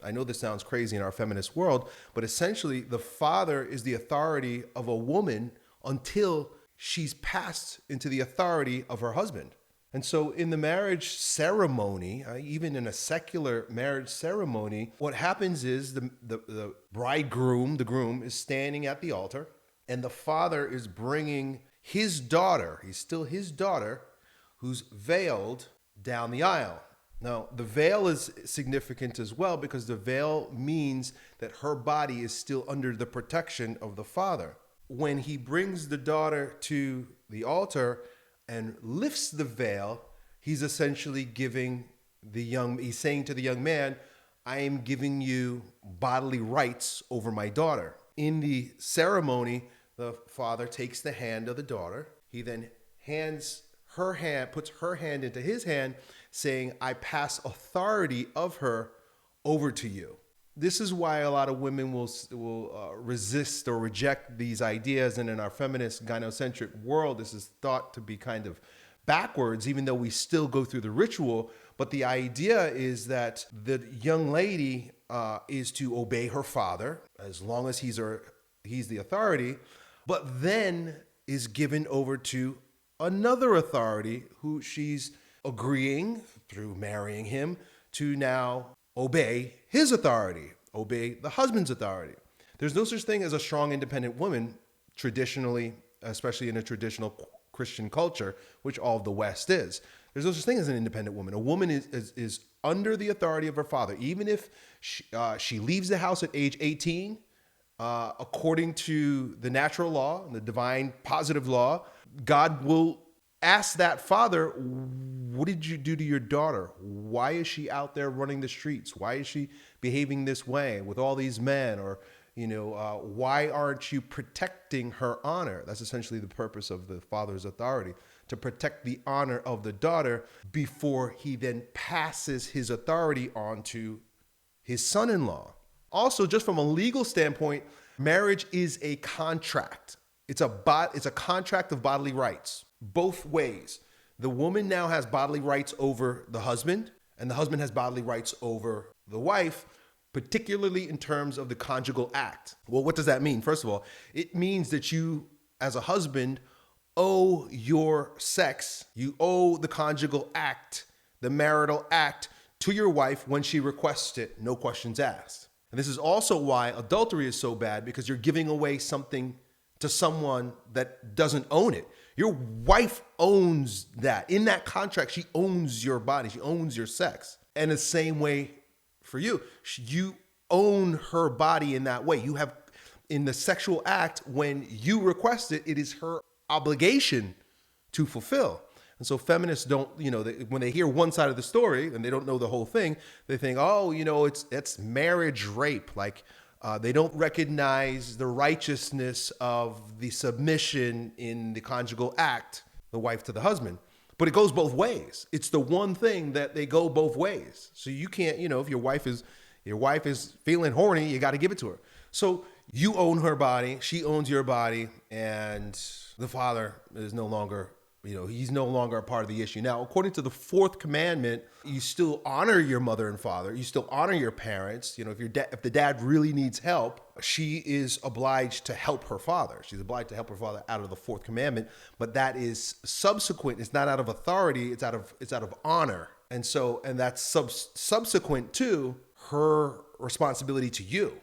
I know this sounds crazy in our feminist world, but essentially the father is the authority of a woman until she's passed into the authority of her husband. And so in the marriage ceremony, even in a secular marriage ceremony, what happens is the bridegroom, the groom, is standing at the altar, and the father is bringing his daughter, he's still his daughter, who's veiled, down the aisle. Now, the veil is significant as well because the veil means that her body is still under the protection of the father. When he brings the daughter to the altar and lifts the veil, he's essentially he's saying to the young man, I am giving you bodily rights over my daughter. In the ceremony, the father takes the hand of the daughter. He then puts her hand into his hand, saying, I pass authority of her over to you. This is why a lot of women will resist or reject these ideas. And in our feminist gynocentric world, this is thought to be kind of backwards, even though we still go through the ritual. But the idea is that the young lady is to obey her father as long as he's the authority, but then is given over to another authority who she's agreeing through marrying him to now obey his authority, obey the husband's authority. There's no such thing as a strong, independent woman traditionally, especially in a traditional Christian culture, which all of the West is. There's no such thing as an independent woman. A woman is under the authority of her father. Even if she leaves the house at age 18, according to the natural law, the divine positive law, God will ask that father, what did you do to your daughter? Why is she out there running the streets? Why is she behaving this way with all these men? Or, why aren't you protecting her honor? That's essentially the purpose of the father's authority, to protect the honor of the daughter before he then passes his authority on to his son-in-law. Also, just from a legal standpoint, marriage is a contract. It's a contract of bodily rights, both ways. The woman now has bodily rights over the husband, and the husband has bodily rights over the wife, particularly in terms of the conjugal act. Well, what does that mean? First of all, it means that you, as a husband, owe your sex, you owe the conjugal act, the marital act, to your wife when she requests it, no questions asked. And this is also why adultery is so bad, because you're giving away something to someone that doesn't own it. Your wife owns that. In that contract, she owns your body. She owns your sex. And the same way for you. You own her body in that way. You have, in the sexual act, when you request it, it is her obligation to fulfill. And so feminists don't, when they hear one side of the story and they don't know the whole thing, they think, it's marriage rape. Like, they don't recognize the righteousness of the submission in the conjugal act, the wife to the husband. But it goes both ways. It's the one thing that they go both ways. So you can't, if your wife is feeling horny, you got to give it to her. So you own her body, she owns your body, and the father is no longer, he's no longer a part of the issue. Now, according to the fourth commandment, you still honor your mother and father. You still honor your parents. If the dad really needs help, she is obliged to help her father. She's obliged to help her father out of the fourth commandment. But that is subsequent. It's not out of authority. It's out of honor. And that's subsequent to her responsibility to you.